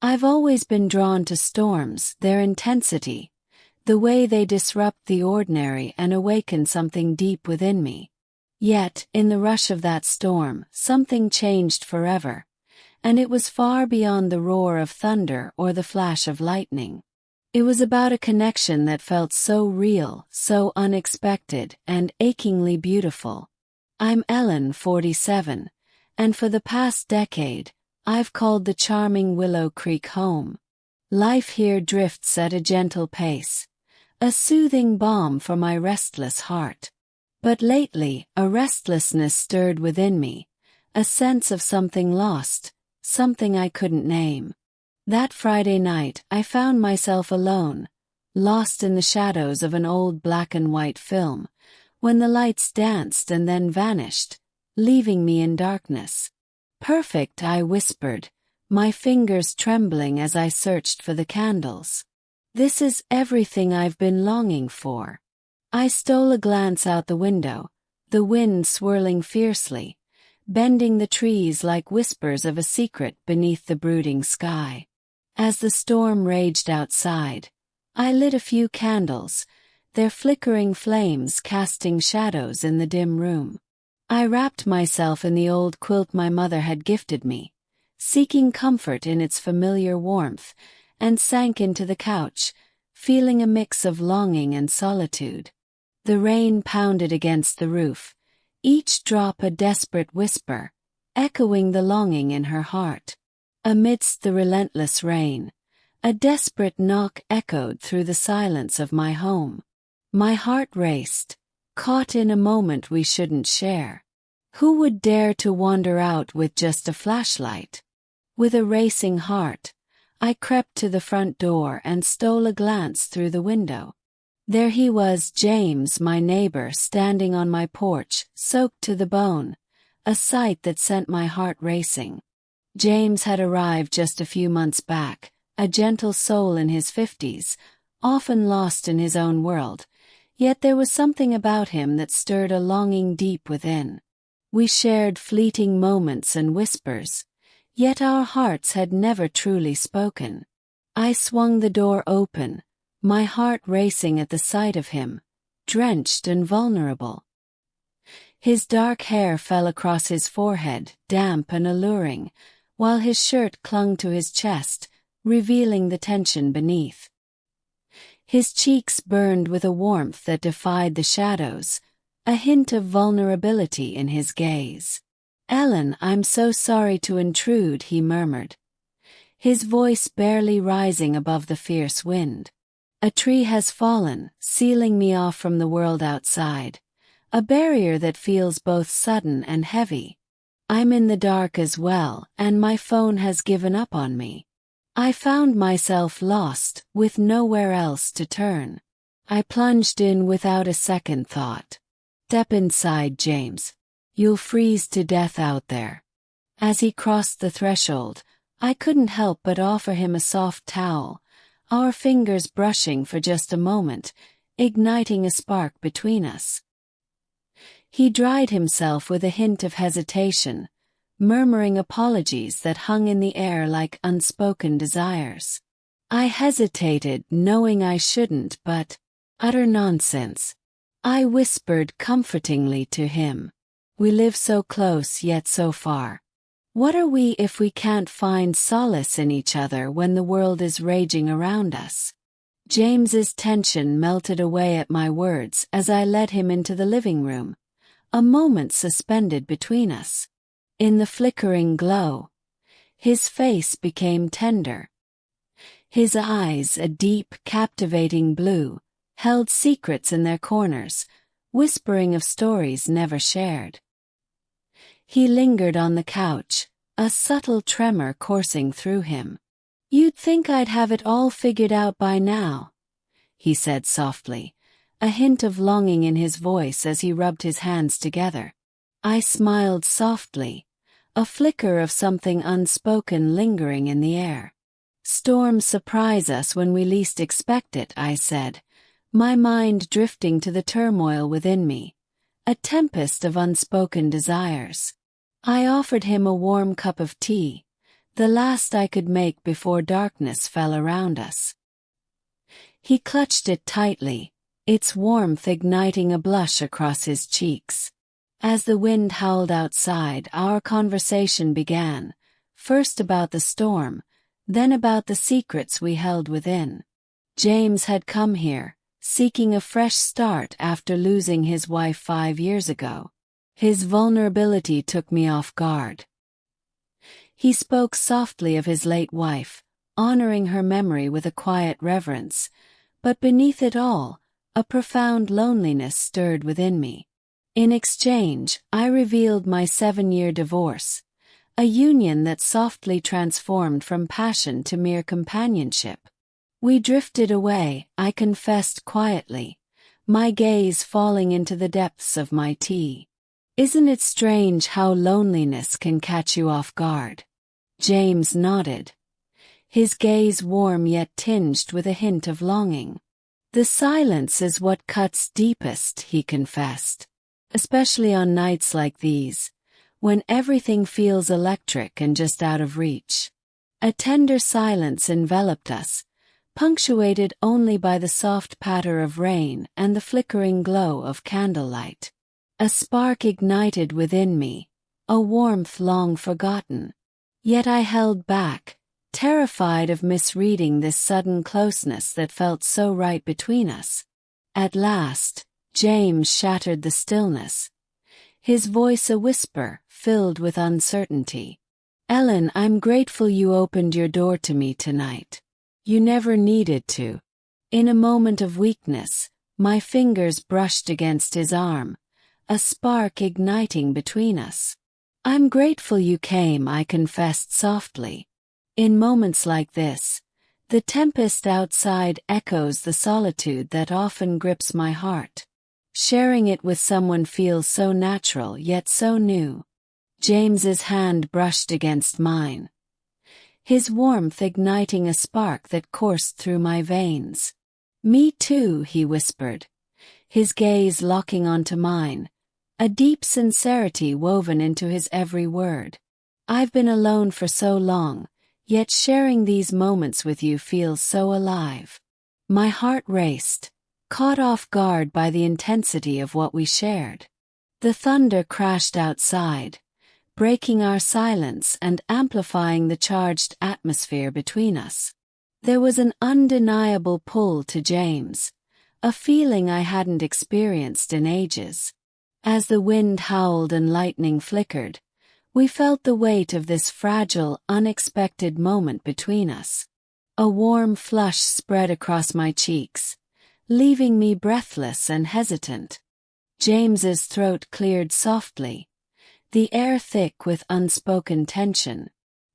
I've always been drawn to storms, their intensity, the way they disrupt the ordinary and awaken something deep within me. Yet, in the rush of that storm, something changed forever, and it was far beyond the roar of thunder or the flash of lightning. It was about a connection that felt so real, so unexpected, and achingly beautiful. I'm Ellen, 47, and for the past decade, I've called the charming Willow Creek home. Life here drifts at a gentle pace, a soothing balm for my restless heart. But lately, a restlessness stirred within me, a sense of something lost, something I couldn't name. That Friday night, I found myself alone, lost in the shadows of an old black and white film, when the lights danced and then vanished, leaving me in darkness. "Perfect," I whispered, my fingers trembling as I searched for the candles. "This is everything I've been longing for." I stole a glance out the window, the wind swirling fiercely, bending the trees like whispers of a secret beneath the brooding sky. As the storm raged outside, I lit a few candles, their flickering flames casting shadows in the dim room. I wrapped myself in the old quilt my mother had gifted me, seeking comfort in its familiar warmth, and sank into the couch, feeling a mix of longing and solitude. The rain pounded against the roof, each drop a desperate whisper, echoing the longing in her heart. Amidst the relentless rain, a desperate knock echoed through the silence of my home. My heart raced, caught in a moment we shouldn't share. Who would dare to wander out with just a flashlight? With a racing heart, I crept to the front door and stole a glance through the window. There he was, James, my neighbor, standing on my porch, soaked to the bone, a sight that sent my heart racing. James had arrived just a few months back, a gentle soul in his 50s, often lost in his own world, yet there was something about him that stirred a longing deep within. We shared fleeting moments and whispers, yet our hearts had never truly spoken. I swung the door open, my heart racing at the sight of him, drenched and vulnerable. His dark hair fell across his forehead, damp and alluring, while his shirt clung to his chest, revealing the tension beneath. His cheeks burned with a warmth that defied the shadows, a hint of vulnerability in his gaze. "Ellen, I'm so sorry to intrude," he murmured, his voice barely rising above the fierce wind. "A tree has fallen, sealing me off from the world outside, a barrier that feels both sudden and heavy. I'm in the dark as well, and my phone has given up on me. I found myself lost, with nowhere else to turn." I plunged in without a second thought. "Step inside, James. You'll freeze to death out there." As he crossed the threshold, I couldn't help but offer him a soft towel, our fingers brushing for just a moment, igniting a spark between us. He dried himself with a hint of hesitation, murmuring apologies that hung in the air like unspoken desires. I hesitated, knowing I shouldn't, but utter nonsense. I whispered comfortingly to him. "We live so close yet so far. What are we if we can't find solace in each other when the world is raging around us?" James's tension melted away at my words as I led him into the living room, a moment suspended between us. In the flickering glow, his face became tender. His eyes, a deep, captivating blue, held secrets in their corners, whispering of stories never shared. He lingered on the couch, a subtle tremor coursing through him. "You'd think I'd have it all figured out by now," he said softly, a hint of longing in his voice as he rubbed his hands together. I smiled softly, a flicker of something unspoken lingering in the air. "Storms surprise us when we least expect it," I said, my mind drifting to the turmoil within me, a tempest of unspoken desires. I offered him a warm cup of tea, the last I could make before darkness fell around us. He clutched it tightly, its warmth igniting a blush across his cheeks. As the wind howled outside, our conversation began, first about the storm, then about the secrets we held within. James had come here, seeking a fresh start after losing his wife 5 years ago. His vulnerability took me off guard. He spoke softly of his late wife, honoring her memory with a quiet reverence, but beneath it all, a profound loneliness stirred within me. In exchange, I revealed my 7-year divorce, a union that softly transformed from passion to mere companionship. We drifted away, I confessed quietly, my gaze falling into the depths of my tea. Isn't it strange how loneliness can catch you off guard? James nodded, his gaze warm yet tinged with a hint of longing. The silence is what cuts deepest, he confessed. Especially on nights like these, when everything feels electric and just out of reach. A tender silence enveloped us, punctuated only by the soft patter of rain and the flickering glow of candlelight. A spark ignited within me, a warmth long forgotten. Yet I held back, terrified of misreading this sudden closeness that felt so right between us. At last, James shattered the stillness, his voice a whisper, filled with uncertainty. Ellen, I'm grateful you opened your door to me tonight. You never needed to. In a moment of weakness, my fingers brushed against his arm, a spark igniting between us. I'm grateful you came, I confessed softly. In moments like this, the tempest outside echoes the solitude that often grips my heart. Sharing it with someone feels so natural yet so new. James's hand brushed against mine, his warmth igniting a spark that coursed through my veins. Me too, he whispered, his gaze locking onto mine, a deep sincerity woven into his every word. I've been alone for so long, yet sharing these moments with you feels so alive. My heart raced, caught off guard by the intensity of what we shared. The thunder crashed outside, breaking our silence and amplifying the charged atmosphere between us. There was an undeniable pull to James, a feeling I hadn't experienced in ages. As the wind howled and lightning flickered, we felt the weight of this fragile, unexpected moment between us. A warm flush spread across my cheeks, leaving me breathless and hesitant. James's throat cleared softly, the air thick with unspoken tension.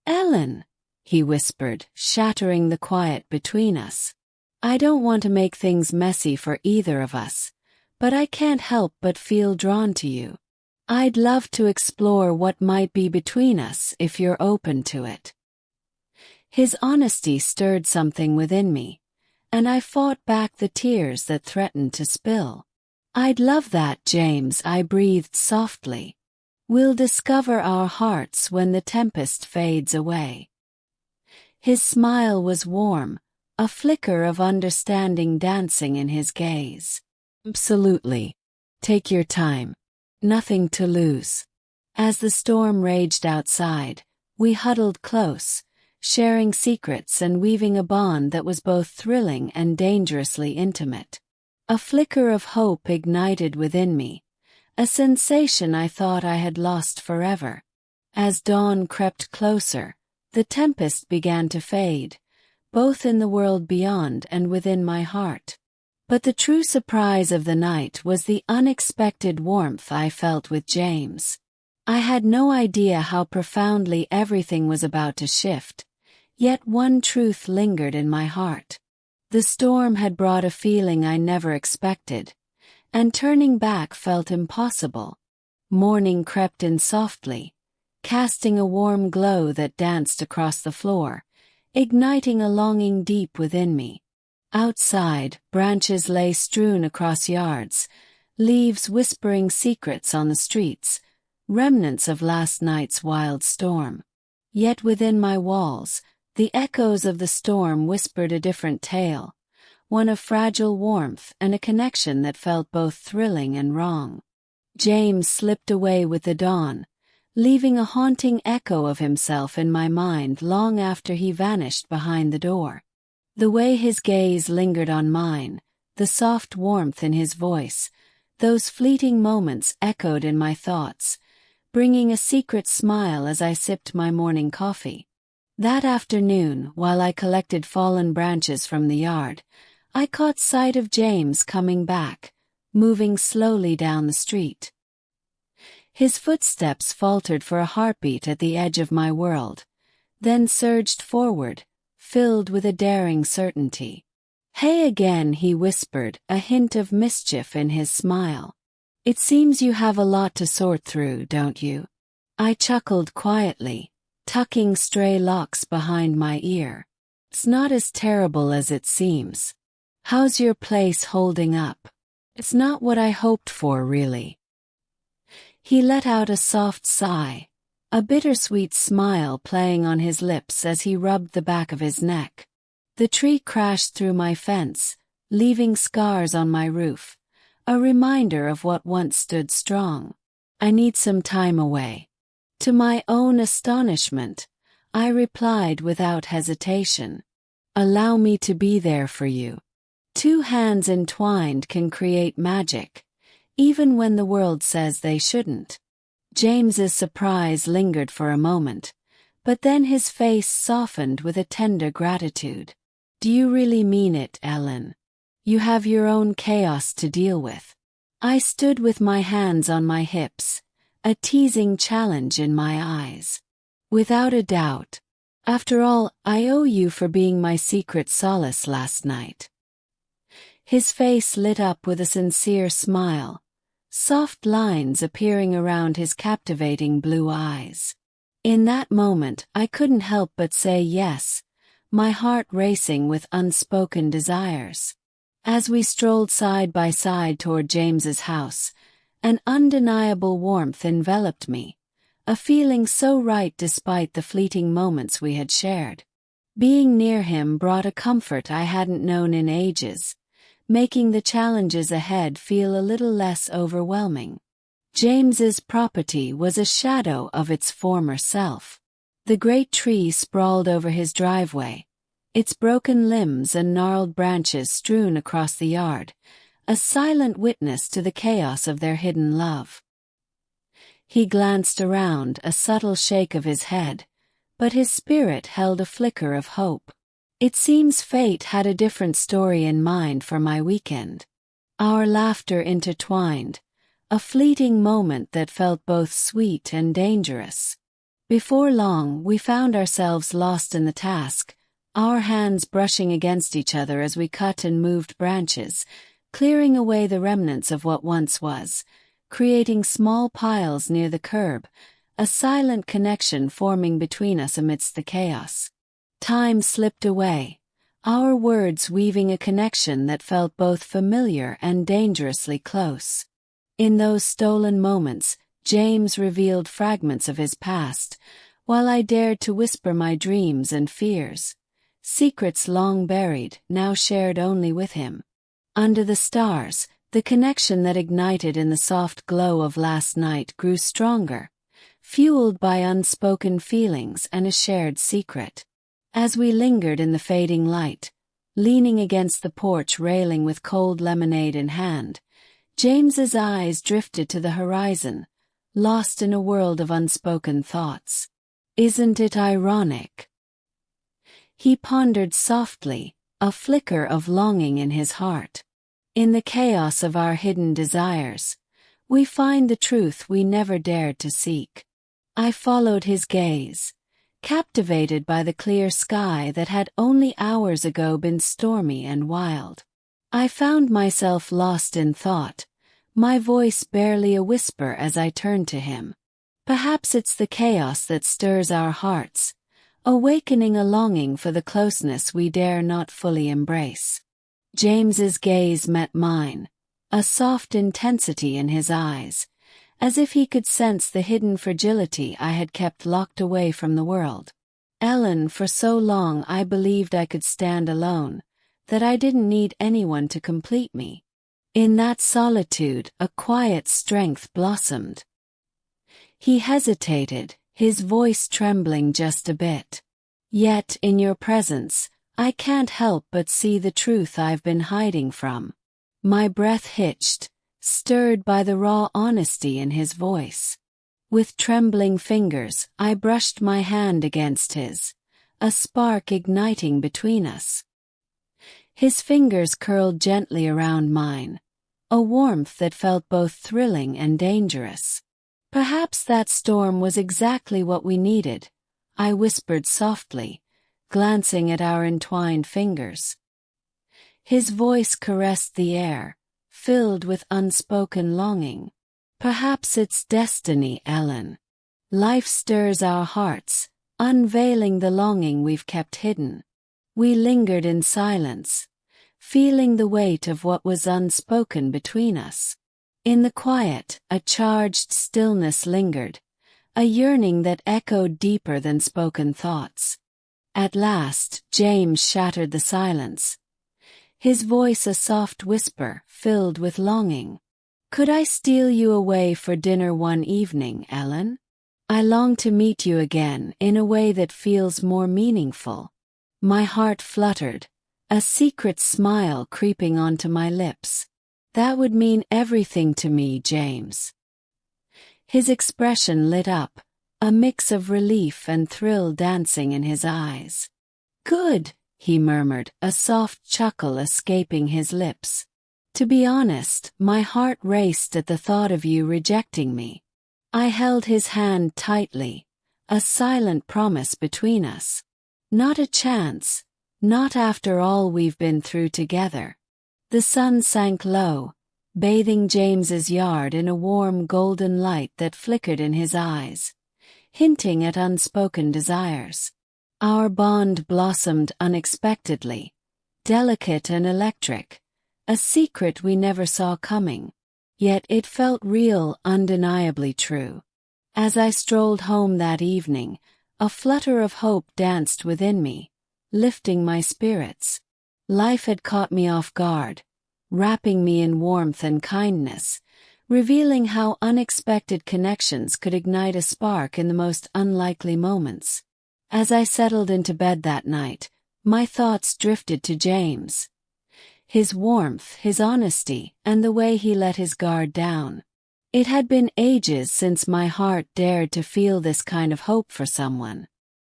Ellen, he whispered, shattering the quiet between us. I don't want to make things messy for either of us, but I can't help but feel drawn to you. I'd love to explore what might be between us if you're open to it. His honesty stirred something within me, and I fought back the tears that threatened to spill. I'd love that, James, I breathed softly. We'll discover our hearts when the tempest fades away. His smile was warm, a flicker of understanding dancing in his gaze. Absolutely. Take your time. Nothing to lose. As the storm raged outside, we huddled close, sharing secrets and weaving a bond that was both thrilling and dangerously intimate. A flicker of hope ignited within me, a sensation I thought I had lost forever. As dawn crept closer, the tempest began to fade, both in the world beyond and within my heart. But the true surprise of the night was the unexpected warmth I felt with James. I had no idea how profoundly everything was about to shift, yet one truth lingered in my heart. The storm had brought a feeling I never expected, and turning back felt impossible. Morning crept in softly, casting a warm glow that danced across the floor, igniting a longing deep within me. Outside, branches lay strewn across yards, leaves whispering secrets on the streets, remnants of last night's wild storm. Yet within my walls, the echoes of the storm whispered a different tale, one of fragile warmth and a connection that felt both thrilling and wrong. James slipped away with the dawn, leaving a haunting echo of himself in my mind long after he vanished behind the door. The way his gaze lingered on mine, the soft warmth in his voice, those fleeting moments echoed in my thoughts, bringing a secret smile as I sipped my morning coffee. That afternoon, while I collected fallen branches from the yard, I caught sight of James coming back, moving slowly down the street. His footsteps faltered for a heartbeat at the edge of my world, then surged forward, filled with a daring certainty. "Hey again," he whispered, a hint of mischief in his smile. "It seems you have a lot to sort through, don't you?" I chuckled quietly, tucking stray locks behind my ear. "It's not as terrible as it seems. How's your place holding up?" "It's not what I hoped for, really." He let out a soft sigh, a bittersweet smile playing on his lips as he rubbed the back of his neck. The tree crashed through my fence, leaving scars on my roof, a reminder of what once stood strong. "I need some time away." To my own astonishment, I replied without hesitation, "Allow me to be there for you." Two hands entwined can create magic, even when the world says they shouldn't. James's surprise lingered for a moment, but then his face softened with a tender gratitude. "Do you really mean it, Ellen? You have your own chaos to deal with." I stood with my hands on my hips, a teasing challenge in my eyes. "Without a doubt. After all, I owe you for being my secret solace last night." His face lit up with a sincere smile, soft lines appearing around his captivating blue eyes. In that moment, I couldn't help but say yes, my heart racing with unspoken desires. As we strolled side by side toward James's house, an undeniable warmth enveloped me, a feeling so right despite the fleeting moments we had shared. Being near him brought a comfort I hadn't known in ages, making the challenges ahead feel a little less overwhelming. James's property was a shadow of its former self. The great tree sprawled over his driveway, its broken limbs and gnarled branches strewn across the yard, a silent witness to the chaos of their hidden love. He glanced around, a subtle shake of his head, but his spirit held a flicker of hope. It seems fate had a different story in mind for my weekend. Our laughter intertwined, a fleeting moment that felt both sweet and dangerous. Before long, we found ourselves lost in the task, our hands brushing against each other as we cut and moved branches, clearing away the remnants of what once was, creating small piles near the curb, a silent connection forming between us amidst the chaos. Time slipped away, our words weaving a connection that felt both familiar and dangerously close. In those stolen moments, James revealed fragments of his past, while I dared to whisper my dreams and fears. Secrets long buried, now shared only with him. Under the stars, the connection that ignited in the soft glow of last night grew stronger, fueled by unspoken feelings and a shared secret. As we lingered in the fading light, leaning against the porch railing with cold lemonade in hand, James's eyes drifted to the horizon, lost in a world of unspoken thoughts. "Isn't it ironic?" He pondered softly, a flicker of longing in his heart. "In the chaos of our hidden desires, we find the truth we never dared to seek." I followed his gaze, captivated by the clear sky that had only hours ago been stormy and wild. I found myself lost in thought, my voice barely a whisper as I turned to him. Perhaps it's the chaos that stirs our hearts, awakening a longing for the closeness we dare not fully embrace. James's gaze met mine, a soft intensity in his eyes, as if he could sense the hidden fragility I had kept locked away from the world. Ellen, for so long I believed I could stand alone, that I didn't need anyone to complete me. In that solitude, a quiet strength blossomed. He hesitated, his voice trembling just a bit. Yet, in your presence, I can't help but see the truth I've been hiding from. My breath hitched, stirred by the raw honesty in his voice. With trembling fingers, I brushed my hand against his, a spark igniting between us. His fingers curled gently around mine, a warmth that felt both thrilling and dangerous. Perhaps that storm was exactly what we needed, I whispered softly, glancing at our entwined fingers. His voice caressed the air, filled with unspoken longing. Perhaps it's destiny, Ellen. Life stirs our hearts, unveiling the longing we've kept hidden. We lingered in silence, feeling the weight of what was unspoken between us. In the quiet, a charged stillness lingered, a yearning that echoed deeper than spoken thoughts. At last, James shattered the silence, his voice a soft whisper filled with longing. Could I steal you away for dinner one evening, Ellen? I long to meet you again in a way that feels more meaningful. My heart fluttered, a secret smile creeping onto my lips. That would mean everything to me, James. His expression lit up, a mix of relief and thrill dancing in his eyes. Good, he murmured, a soft chuckle escaping his lips. To be honest, my heart raced at the thought of you rejecting me. I held his hand tightly, a silent promise between us. Not a chance, not after all we've been through together. The sun sank low, bathing James's yard in a warm golden light that flickered in his eyes, hinting at unspoken desires. Our bond blossomed unexpectedly, delicate and electric, a secret we never saw coming. Yet it felt real, undeniably true. As I strolled home that evening, a flutter of hope danced within me, lifting my spirits. Life had caught me off guard, wrapping me in warmth and kindness, revealing how unexpected connections could ignite a spark in the most unlikely moments. As I settled into bed that night, my thoughts drifted to James. His warmth, his honesty, and the way he let his guard down. It had been ages since my heart dared to feel this kind of hope for someone.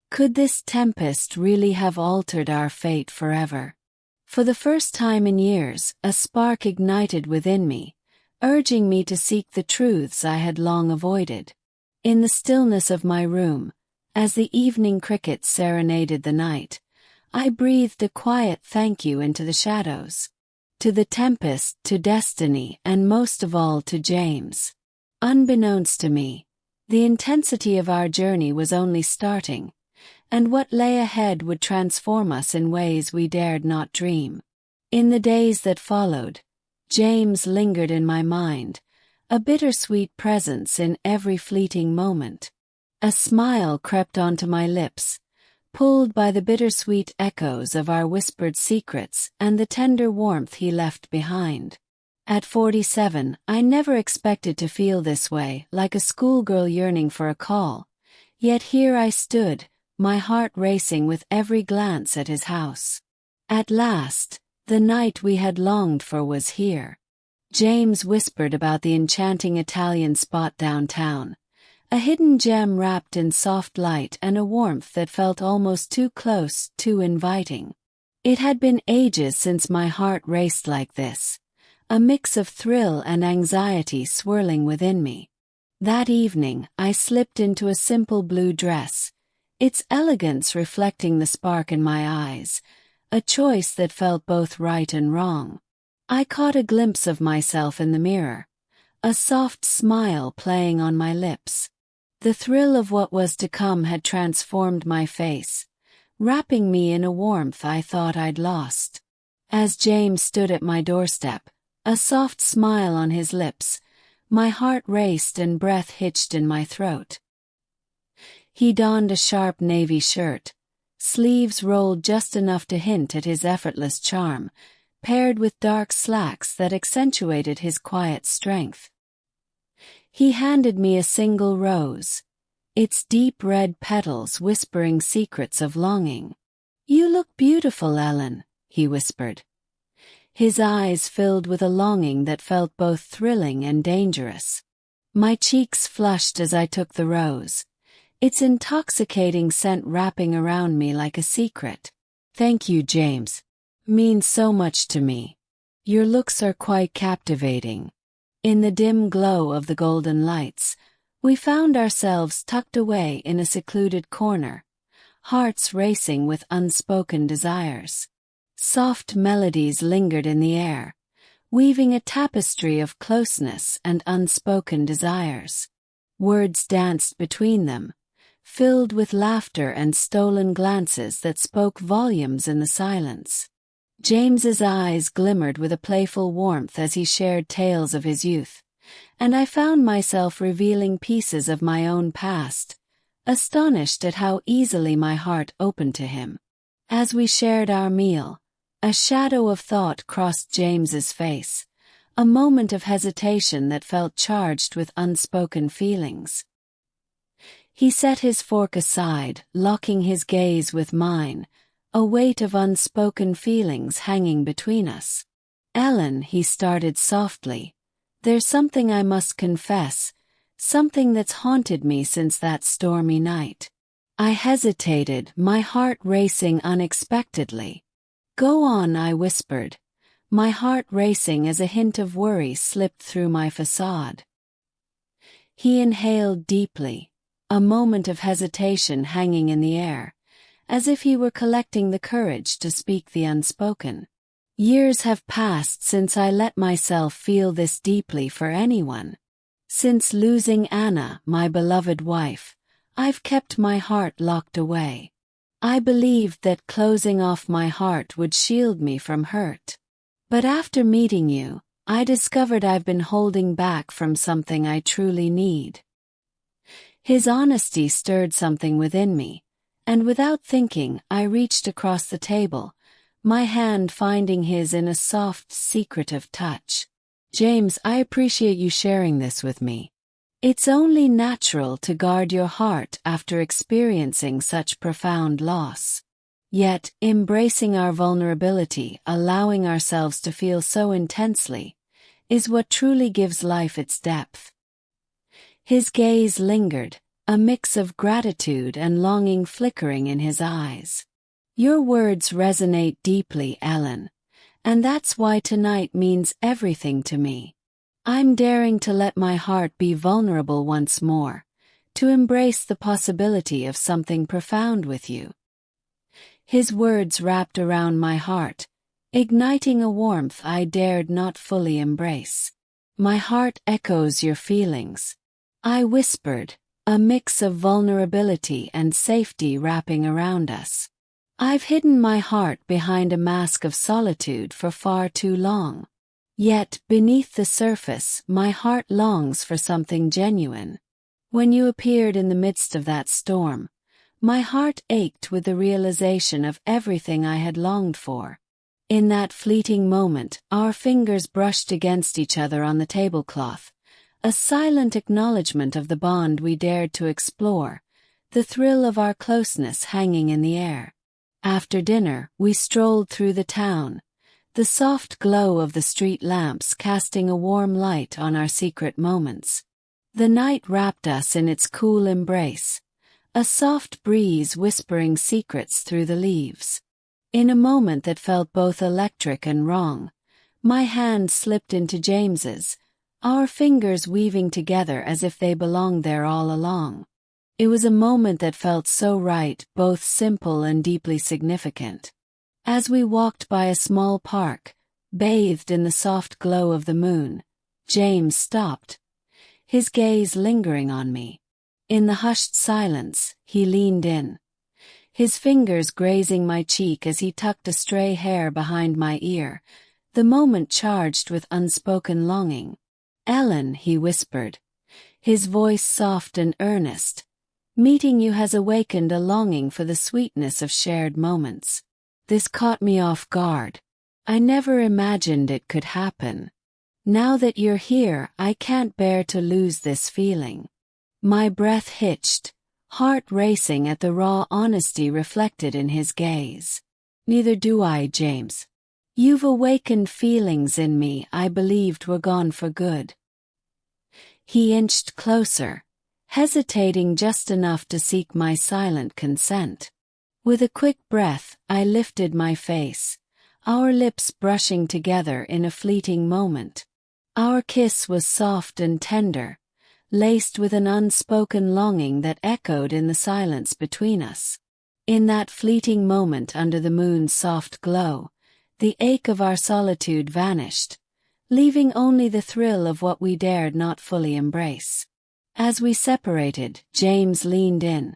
Could this tempest really have altered our fate forever? For the first time in years, a spark ignited within me, urging me to seek the truths I had long avoided. In the stillness of my room, as the evening crickets serenaded the night, I breathed a quiet thank you into the shadows. To the tempest, to destiny, and most of all to James. Unbeknownst to me, the intensity of our journey was only starting, and what lay ahead would transform us in ways we dared not dream. In the days that followed, James lingered in my mind, a bittersweet presence in every fleeting moment. A smile crept onto my lips, pulled by the bittersweet echoes of our whispered secrets and the tender warmth he left behind. At 47, I never expected to feel this way, like a schoolgirl yearning for a call. Yet here I stood, my heart racing with every glance at his house. At last, the night we had longed for was here. James whispered about the enchanting Italian spot downtown, a hidden gem wrapped in soft light and a warmth that felt almost too close, too inviting. It had been ages since my heart raced like this, a mix of thrill and anxiety swirling within me. That evening, I slipped into a simple blue dress, its elegance reflecting the spark in my eyes, a choice that felt both right and wrong. I caught a glimpse of myself in the mirror, a soft smile playing on my lips. The thrill of what was to come had transformed my face, wrapping me in a warmth I thought I'd lost. As James stood at my doorstep, a soft smile on his lips, My heart raced and breath hitched in my throat. He donned a sharp navy shirt, sleeves rolled just enough to hint at his effortless charm, paired with dark slacks that accentuated his quiet strength. He handed me a single rose, its deep red petals whispering secrets of longing. "You look beautiful, Ellen," he whispered. His eyes filled with a longing that felt both thrilling and dangerous. My cheeks flushed as I took the rose, its intoxicating scent wrapping around me like a secret. "Thank you, James. Means so much to me. Your looks are quite captivating." In the dim glow of the golden lights, we found ourselves tucked away in a secluded corner, hearts racing with unspoken desires. Soft melodies lingered in the air, weaving a tapestry of closeness and unspoken desires. Words danced between them, filled with laughter and stolen glances that spoke volumes in the silence. James's eyes glimmered with a playful warmth as he shared tales of his youth, and I found myself revealing pieces of my own past, astonished at how easily my heart opened to him. As we shared our meal, a shadow of thought crossed James's face, a moment of hesitation that felt charged with unspoken feelings. He set his fork aside, locking his gaze with mine, a weight of unspoken feelings hanging between us. "Ellen," he started softly, "there's something I must confess, something that's haunted me since that stormy night." I hesitated, my heart racing unexpectedly. "Go on," I whispered, my heart racing as a hint of worry slipped through my facade. He inhaled deeply, a moment of hesitation hanging in the air, as if he were collecting the courage to speak the unspoken. "Years have passed since I let myself feel this deeply for anyone. Since losing Anna, my beloved wife, I've kept my heart locked away. I believed that closing off my heart would shield me from hurt. But after meeting you, I discovered I've been holding back from something I truly need." His honesty stirred something within me, and without thinking, I reached across the table, my hand finding his in a soft, secretive touch. "James, I appreciate you sharing this with me. It's only natural to guard your heart after experiencing such profound loss. Yet, embracing our vulnerability, allowing ourselves to feel so intensely, is what truly gives life its depth." His gaze lingered, a mix of gratitude and longing flickering in his eyes. "Your words resonate deeply, Ellen, and that's why tonight means everything to me. I'm daring to let my heart be vulnerable once more, to embrace the possibility of something profound with you." His words wrapped around my heart, igniting a warmth I dared not fully embrace. "My heart echoes your feelings," I whispered, a mix of vulnerability and safety wrapping around us. "I've hidden my heart behind a mask of solitude for far too long. Yet, beneath the surface, my heart longs for something genuine. When you appeared in the midst of that storm, my heart ached with the realization of everything I had longed for. In that fleeting moment, our fingers brushed against each other on the tablecloth, a silent acknowledgement of the bond we dared to explore, the thrill of our closeness hanging in the air. After dinner, we strolled through the town, the soft glow of the street lamps casting a warm light on our secret moments. The night wrapped us in its cool embrace, a soft breeze whispering secrets through the leaves. In a moment that felt both electric and wrong, my hand slipped into James's, our fingers weaving together as if they belonged there all along. It was a moment that felt so right, both simple and deeply significant. As we walked by a small park, bathed in the soft glow of the moon, James stopped, his gaze lingering on me. In the hushed silence, he leaned in, his fingers grazing my cheek as he tucked a stray hair behind my ear, the moment charged with unspoken longing. Ellen, he whispered, his voice soft and earnest. Meeting you has awakened a longing for the sweetness of shared moments. This caught me off guard. I never imagined it could happen. Now that you're here, I can't bear to lose this feeling. My breath hitched, heart racing at the raw honesty reflected in his gaze. Neither do I, James. You've awakened feelings in me I believed were gone for good. He inched closer, hesitating just enough to seek my silent consent. With a quick breath, I lifted my face, our lips brushing together in a fleeting moment. Our kiss was soft and tender, laced with an unspoken longing that echoed in the silence between us. In that fleeting moment under the moon's soft glow, the ache of our solitude vanished, leaving only the thrill of what we dared not fully embrace. As we separated, James leaned in,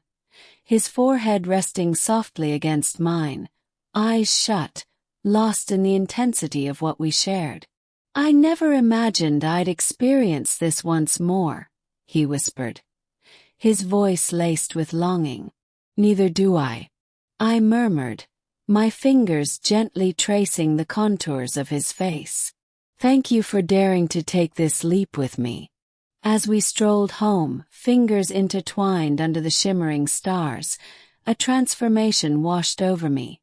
his forehead resting softly against mine, eyes shut, lost in the intensity of what we shared. I never imagined I'd experience this once more, he whispered, his voice laced with longing. Neither do I murmured, my fingers gently tracing the contours of his face. Thank you for daring to take this leap with me. As we strolled home, fingers intertwined under the shimmering stars, a transformation washed over me,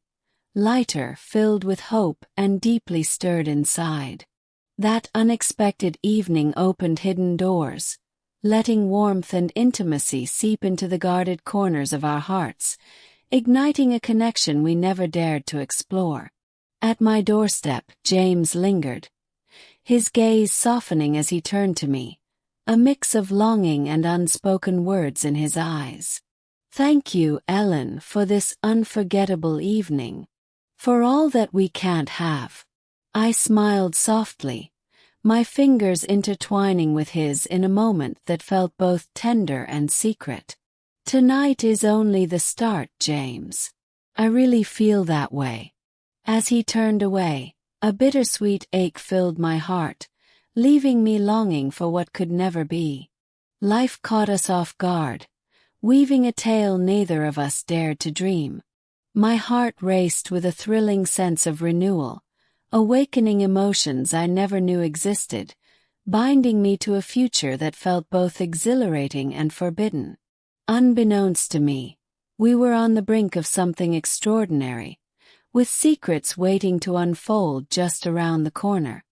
lighter, filled with hope, and deeply stirred inside. That unexpected evening opened hidden doors, letting warmth and intimacy seep into the guarded corners of our hearts, igniting a connection we never dared to explore. At my doorstep, James lingered, his gaze softening as he turned to me, a mix of longing and unspoken words in his eyes. Thank you, Ellen, for this unforgettable evening. For all that we can't have. I smiled softly, my fingers intertwining with his in a moment that felt both tender and secret. Tonight is only the start, James. I really feel that way. As he turned away, a bittersweet ache filled my heart, leaving me longing for what could never be. Life caught us off guard, weaving a tale neither of us dared to dream. My heart raced with a thrilling sense of renewal, awakening emotions I never knew existed, binding me to a future that felt both exhilarating and forbidden. Unbeknownst to me, we were on the brink of something extraordinary, with secrets waiting to unfold just around the corner.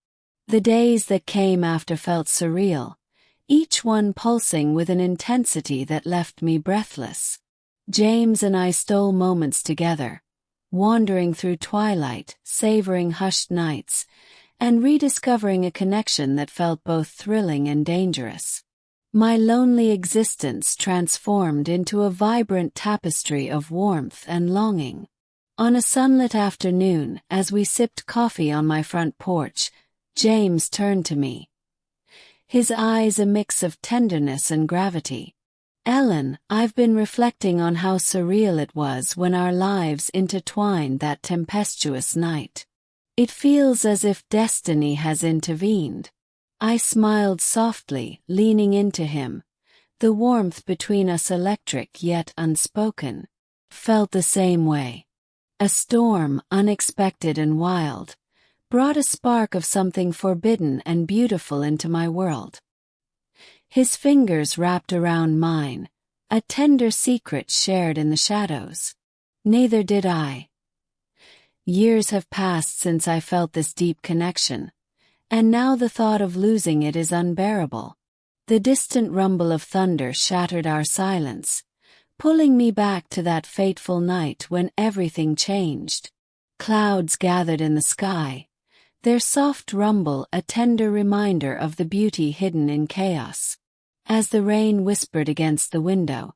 The days that came after felt surreal, each one pulsing with an intensity that left me breathless. James and I stole moments together, wandering through twilight, savoring hushed nights, and rediscovering a connection that felt both thrilling and dangerous. My lonely existence transformed into a vibrant tapestry of warmth and longing. On a sunlit afternoon, as we sipped coffee on my front porch, James turned to me, his eyes a mix of tenderness and gravity. Ellen, I've been reflecting on how surreal it was when our lives intertwined that tempestuous night. It feels as if destiny has intervened. I smiled softly, leaning into him, the warmth between us electric yet unspoken. Felt the same way. A storm, unexpected and wild, brought a spark of something forbidden and beautiful into my world. His fingers wrapped around mine, a tender secret shared in the shadows. Neither did I. Years have passed since I felt this deep connection, and now the thought of losing it is unbearable. The distant rumble of thunder shattered our silence, pulling me back to that fateful night when everything changed. Clouds gathered in the sky, their soft rumble a tender reminder of the beauty hidden in chaos. As the rain whispered against the window,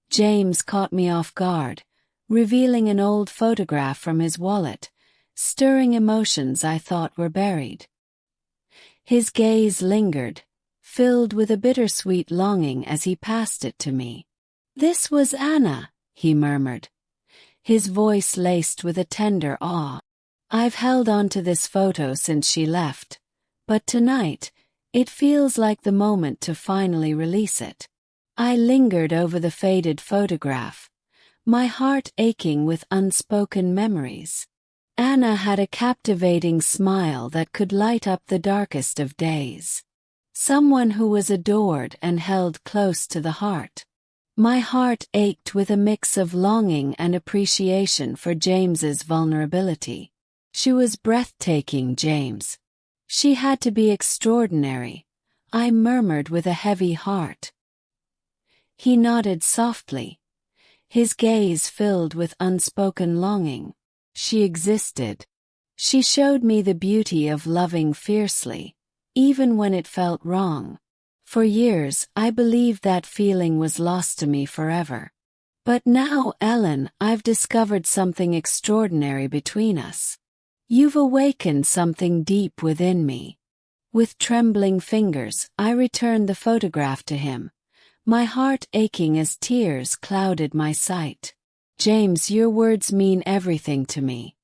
James caught me off guard, revealing an old photograph from his wallet, stirring emotions I thought were buried. His gaze lingered, filled with a bittersweet longing as he passed it to me. "This was Anna," he murmured, his voice laced with a tender awe. "I've held on to this photo since she left, but tonight, It feels like the moment to finally release it. I lingered over the faded photograph, my heart aching with unspoken memories. Anna had a captivating smile that could light up the darkest of days. Someone who was adored and held close to the heart. My heart ached with a mix of longing and appreciation for James's vulnerability. She was breathtaking, James. She had to be extraordinary, I murmured with a heavy heart. He nodded softly, his gaze filled with unspoken longing. She existed. She showed me the beauty of loving fiercely, even when it felt wrong. For years, I believed that feeling was lost to me forever. But now, Ellen, I've discovered something extraordinary between us. You've awakened something deep within me. With trembling fingers, I returned the photograph to him, my heart aching as tears clouded my sight. James, your words mean everything to me.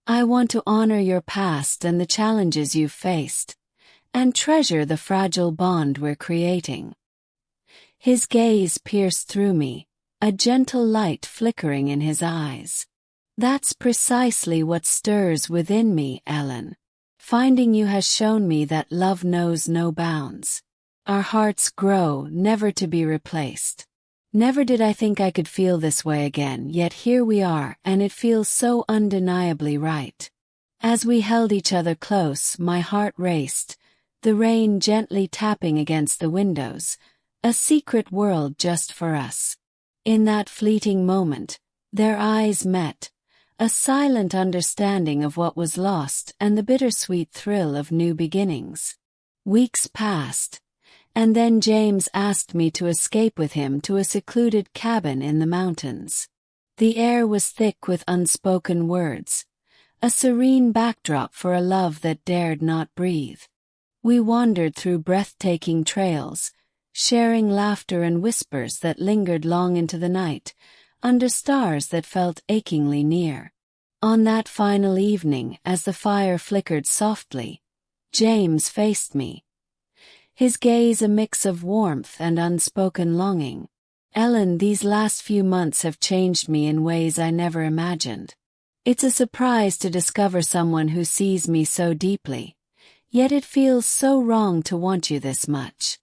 I want to honor your past and the challenges you've faced, and treasure the fragile bond we're creating. His gaze pierced through me, a gentle light flickering in his eyes. That's precisely what stirs within me, Ellen. Finding you has shown me that love knows no bounds. Our hearts grow, never to be replaced. Never did I think I could feel this way again, yet here we are, and it feels so undeniably right. As we held each other close, my heart raced, the rain gently tapping against the windows, a secret world just for us. In that fleeting moment, their eyes met, a silent understanding of what was lost and the bittersweet thrill of new beginnings. Weeks passed, and then James asked me to escape with him to a secluded cabin in the mountains. The air was thick with unspoken words, a serene backdrop for a love that dared not breathe. We wandered through breathtaking trails, sharing laughter and whispers that lingered long into the night, under stars that felt achingly near. On that final evening, as the fire flickered softly, James faced me, his gaze a mix of warmth and unspoken longing. Ellen, these last few months have changed me in ways I never imagined. It's a surprise to discover someone who sees me so deeply, yet it feels so wrong to want you this much.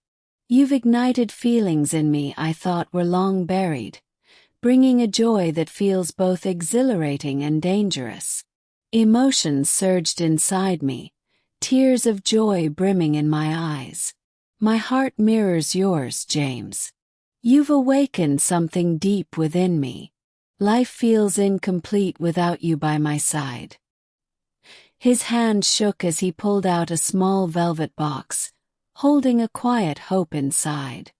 You've ignited feelings in me I thought were long buried, bringing a joy that feels both exhilarating and dangerous. Emotions surged inside me, tears of joy brimming in my eyes. My heart mirrors yours, James. You've awakened something deep within me. Life feels incomplete without you by my side. His hand shook as he pulled out a small velvet box, holding a quiet hope inside.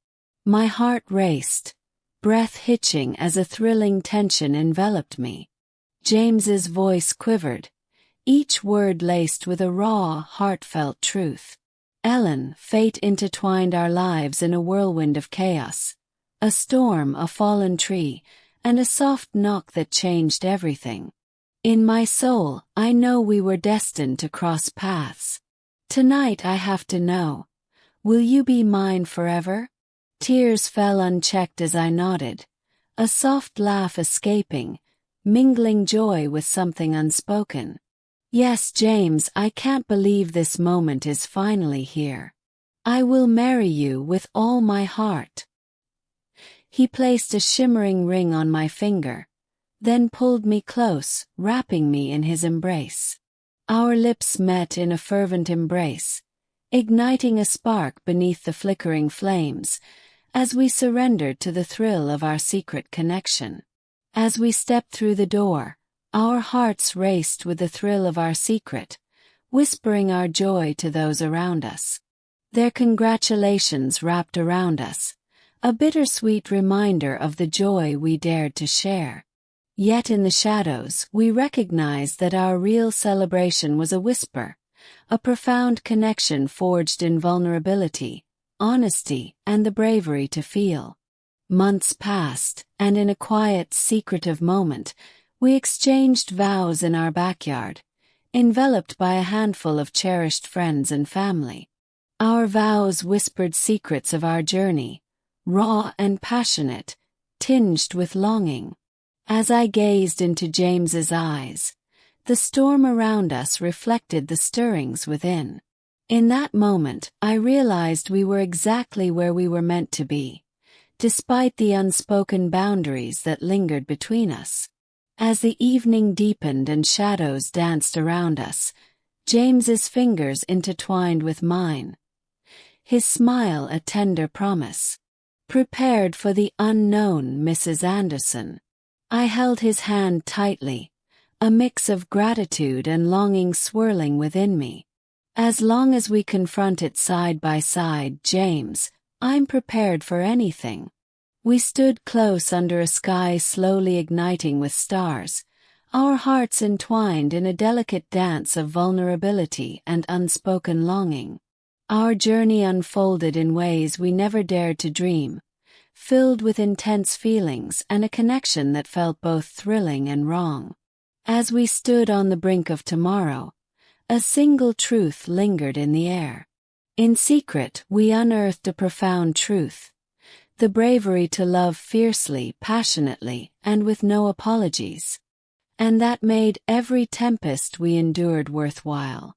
My heart raced, breath hitching as a thrilling tension enveloped me. James's voice quivered, each word laced with a raw, heartfelt truth. Ellen, fate intertwined our lives in a whirlwind of chaos. A storm, a fallen tree, and a soft knock that changed everything. In my soul, I know we were destined to cross paths. Tonight I have to know, will you be mine forever? Tears fell unchecked as I nodded, a soft laugh escaping, mingling joy with something unspoken. Yes, James, I can't believe this moment is finally here. I will marry you with all my heart. He placed a shimmering ring on my finger, then pulled me close, wrapping me in his embrace. Our lips met in a fervent embrace, igniting a spark beneath the flickering flames, as we surrendered to the thrill of our secret connection. As we stepped through the door, our hearts raced with the thrill of our secret, whispering our joy to those around us. Their congratulations wrapped around us, a bittersweet reminder of the joy we dared to share. Yet in the shadows, we recognized that our real celebration was a whisper, a profound connection forged in vulnerability, honesty, and the bravery to feel. Months passed, and in a quiet, secretive moment, we exchanged vows in our backyard, enveloped by a handful of cherished friends and family. Our vows whispered secrets of our journey, raw and passionate, tinged with longing. As I gazed into James's eyes, the storm around us reflected the stirrings within. In that moment, I realized we were exactly where we were meant to be, despite the unspoken boundaries that lingered between us. As the evening deepened and shadows danced around us, James's fingers intertwined with mine, his smile a tender promise. Prepared for the unknown, Mrs. Anderson. I held his hand tightly, a mix of gratitude and longing swirling within me. As long as we confront it side by side, James, I'm prepared for anything. We stood close under a sky slowly igniting with stars, our hearts entwined in a delicate dance of vulnerability and unspoken longing. Our journey unfolded in ways we never dared to dream, filled with intense feelings and a connection that felt both thrilling and wrong. As we stood on the brink of tomorrow, a single truth lingered in the air. In secret, we unearthed a profound truth: the bravery to love fiercely, passionately, and with no apologies. And that made every tempest we endured worthwhile.